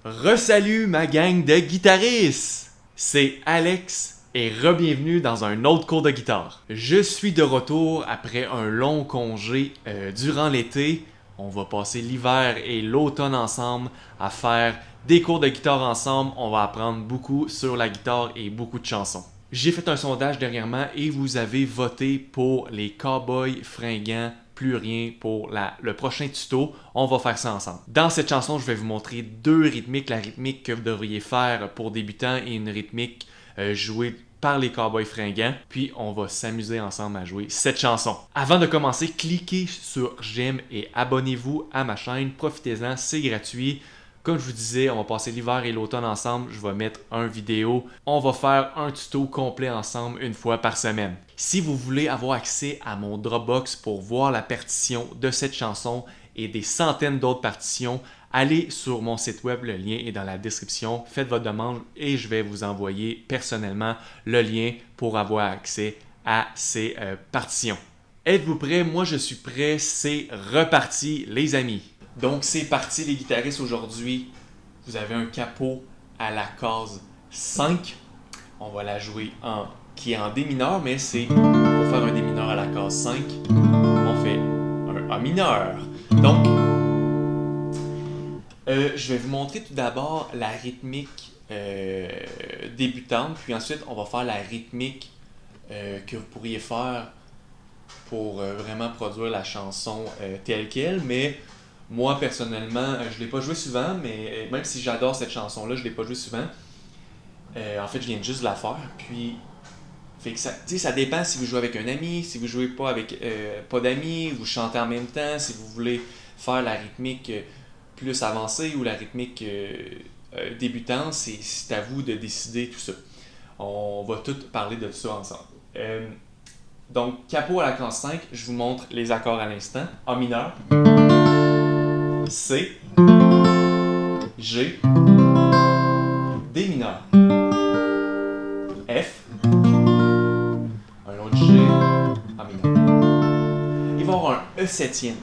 Resalut ma gang de guitaristes! C'est Alex et re-bienvenue dans un autre cours de guitare. Je suis de retour après un long congé durant l'été. On va passer l'hiver et l'automne ensemble à faire des cours de guitare ensemble. On va apprendre beaucoup sur la guitare et beaucoup de chansons. J'ai fait un sondage dernièrement et vous avez voté pour les Cowboys fringants. Plus rien pour le prochain tuto, on va faire ça ensemble. Dans cette chanson, je vais vous montrer deux rythmiques, la rythmique que vous devriez faire pour débutants et une rythmique jouée par les Cowboys fringants. Puis on va s'amuser ensemble à jouer cette chanson. Avant de commencer, cliquez sur j'aime et abonnez-vous à ma chaîne. Profitez-en, c'est gratuit. Comme je vous disais, on va passer l'hiver et l'automne ensemble. Je vais mettre une vidéo. On va faire un tuto complet ensemble une fois par semaine. Si vous voulez avoir accès à mon Dropbox pour voir la partition de cette chanson et des centaines d'autres partitions, allez sur mon site web, le lien est dans la description. Faites votre demande et je vais vous envoyer personnellement le lien pour avoir accès à ces partitions. Êtes-vous prêts? Moi je suis prêt, c'est reparti les amis. Donc c'est parti les guitaristes aujourd'hui. Vous avez un capot à la case 5. On va la jouer qui est en D mineur, mais c'est pour faire un D mineur à la case 5. On fait un A mineur. Donc, je vais vous montrer tout d'abord la rythmique débutante, puis ensuite on va faire la rythmique que vous pourriez faire pour vraiment produire la chanson telle qu'elle, mais moi, personnellement, je ne l'ai pas joué souvent, mais même si j'adore cette chanson-là, je ne l'ai pas joué souvent. En fait, je viens juste de la faire. Puis, fait que ça dépend si vous jouez avec un ami, si vous ne jouez pas avec pas d'amis, vous chantez en même temps, si vous voulez faire la rythmique plus avancée ou la rythmique débutante, c'est à vous de décider tout ça. On va tout parler de tout ça ensemble. Donc, capot à la case 5, je vous montre les accords à l'instant. A mineur. C, G, D mineur, F, un autre G, A mineur. Il va y avoir un E septième.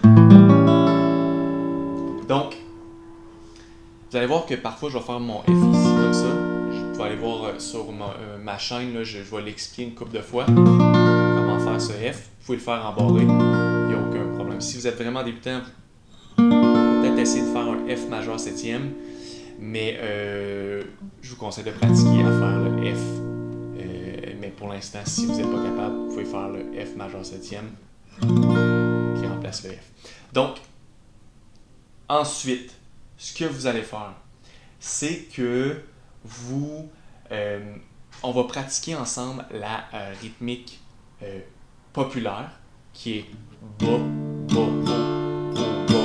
Donc, vous allez voir que parfois je vais faire mon F ici comme ça. Je vais aller voir sur ma chaîne, là, je vais l'expliquer une couple de fois. Comment faire ce F. Vous pouvez le faire en barré, il n'y a aucun problème. Si vous êtes vraiment débutant, peut-être essayer de faire un F majeur septième, mais je vous conseille de pratiquer à faire le F. Mais pour l'instant, si vous n'êtes pas capable, vous pouvez faire le F majeur septième qui remplace le F. Donc, ensuite, ce que vous allez faire, c'est que on va pratiquer ensemble la rythmique populaire qui est bas, bas, haut.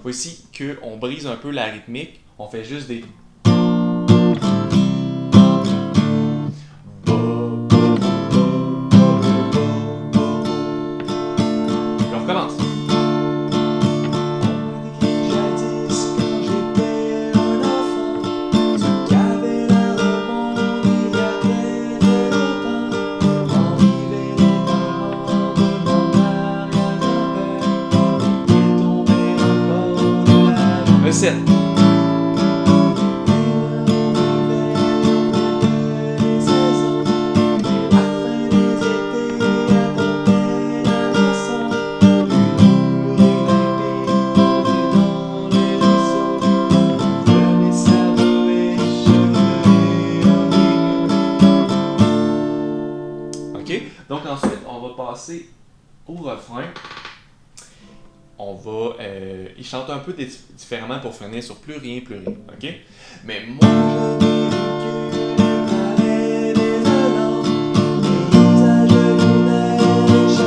Ici qu'on brise un peu la rythmique, on fait juste des... Et on recommence. E7. OK? Donc ensuite, on va passer au refrain. On va... il chante un peu différemment pour finir sur plus rien, OK? Mais moi, je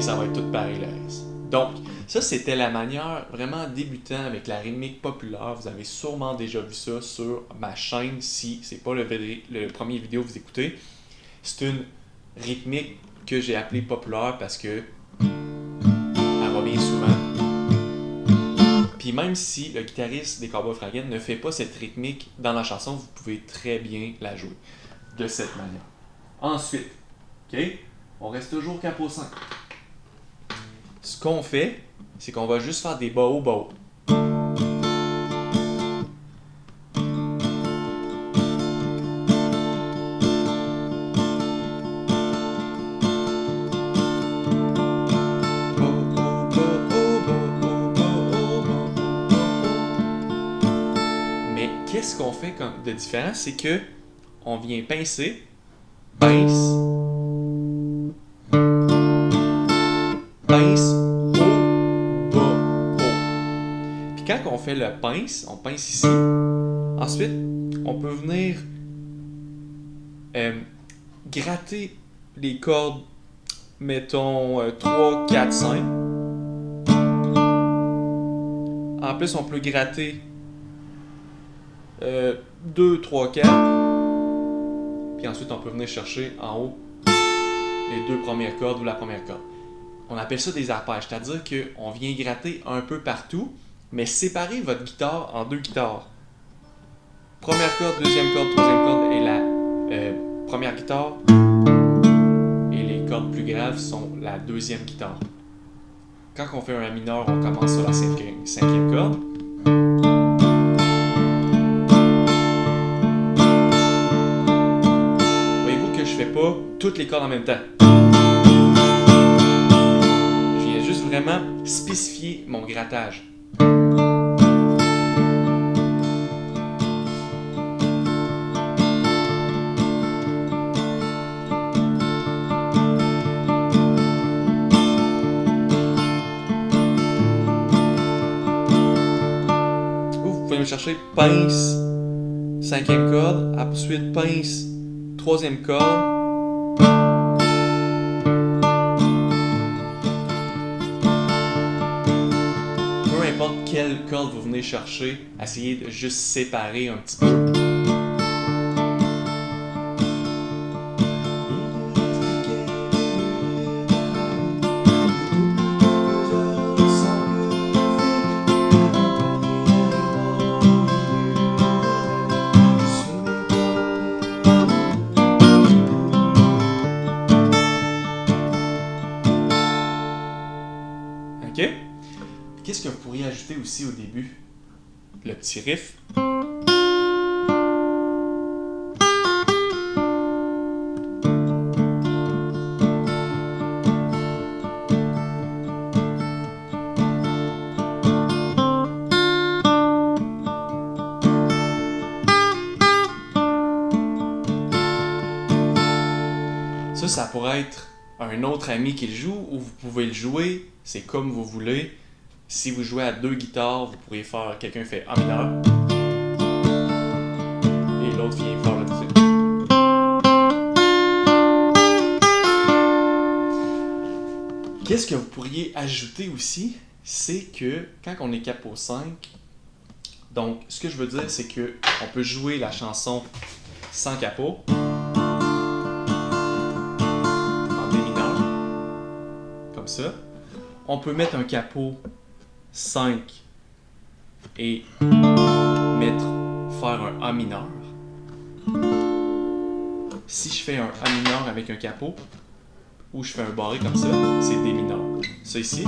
et ça va être tout pareil le reste. Donc, ça c'était la manière vraiment débutant avec la rythmique populaire. Vous avez sûrement déjà vu ça sur ma chaîne si c'est pas le premier vidéo que vous écoutez. C'est une rythmique que j'ai appelée populaire parce que elle revient souvent. Puis même si le guitariste des Cowboys Fringants ne fait pas cette rythmique dans la chanson, vous pouvez très bien la jouer de cette manière. Ensuite, ok, on reste toujours capot 5. Ce qu'on fait, c'est qu'on va juste faire des bas hauts, bas hauts. Mais qu'est-ce qu'on fait de différent, c'est que on vient pincer, pince, pince, haut, bas, haut. Puis quand on fait le pince, on pince ici. Ensuite, on peut venir gratter les cordes, mettons 3, 4, 5. En plus, on peut gratter 2, 3, 4. Puis ensuite, on peut venir chercher en haut les deux premières cordes ou la première corde. On appelle ça des arpèges, c'est-à-dire qu'on vient gratter un peu partout, mais séparer votre guitare en deux guitares. Première corde, deuxième corde, troisième corde et la première guitare. Et les cordes plus graves sont la deuxième guitare. Quand on fait un La mineur, on commence sur la cinquième corde. Voyez-vous que je fais pas toutes les cordes en même temps. Je viens juste vraiment spécifier mon grattage. Vous pouvez me chercher pince, cinquième corde, ensuite pince, troisième corde. Peu importe quelle corde vous venez chercher, essayez de juste séparer un petit peu. OK? Qu'est-ce que vous pourriez ajouter aussi au début? Le petit riff. Ça pourrait être un autre ami qui le joue ou vous pouvez le jouer, c'est comme vous voulez. Si vous jouez à deux guitares, vous pourriez faire, quelqu'un fait A mineur et l'autre vient faire le dessus. Qu'est-ce que vous pourriez ajouter aussi, c'est que quand on est capot 5, donc ce que je veux dire, c'est que on peut jouer la chanson sans capot. Comme ça. On peut mettre un capot 5 et faire un A mineur. Si je fais un A mineur avec un capot, ou je fais un barré comme ça, c'est D mineur. Ça ici,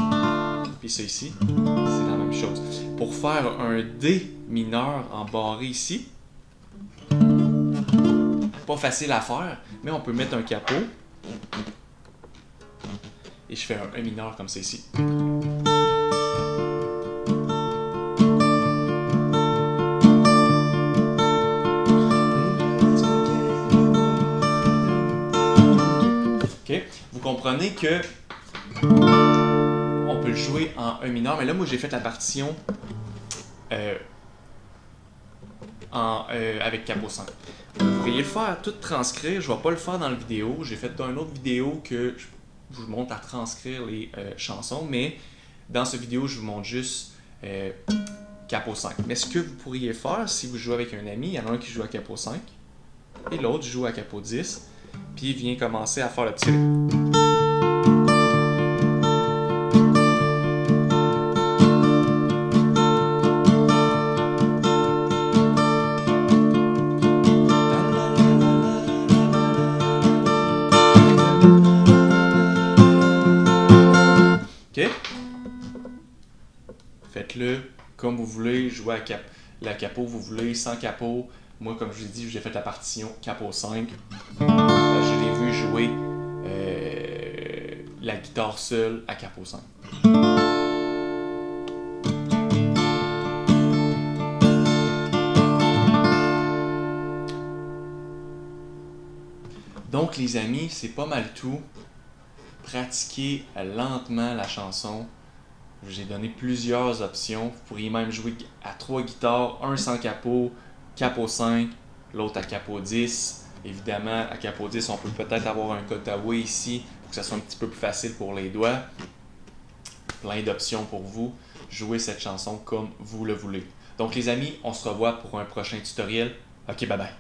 puis ça ici, c'est la même chose. Pour faire un D mineur en barré ici, pas facile à faire, mais on peut mettre un capot. Et je fais un E mineur comme ça ici. Okay. Vous comprenez que on peut le jouer en E mineur, mais là moi j'ai fait la partition avec capot 5. Vous pourriez le faire tout transcrire, je ne vais pas le faire dans la vidéo. J'ai fait dans une autre vidéo que vous montre à transcrire les chansons, mais dans cette vidéo, je vous montre juste capo 5. Mais ce que vous pourriez faire si vous jouez avec un ami, il y en a un qui joue à capo 5 et l'autre joue à capo 10, puis il vient commencer à faire le petit rythme. OK? Faites-le comme vous voulez, jouez à la capo, vous voulez, sans capo. Moi, comme je vous ai dit, j'ai fait la partition capo 5. Je l'ai vu jouer la guitare seule à capo 5. Donc, les amis, c'est pas mal tout. Pratiquez lentement la chanson. J'ai donné plusieurs options. Vous pourriez même jouer à 3 guitares, un sans capo, capo 5, l'autre à capo 10. Évidemment, à capo 10, on peut peut-être avoir un cutaway ici pour que ça soit un petit peu plus facile pour les doigts. Plein d'options pour vous. Jouez cette chanson comme vous le voulez. Donc les amis, on se revoit pour un prochain tutoriel. Ok, bye bye.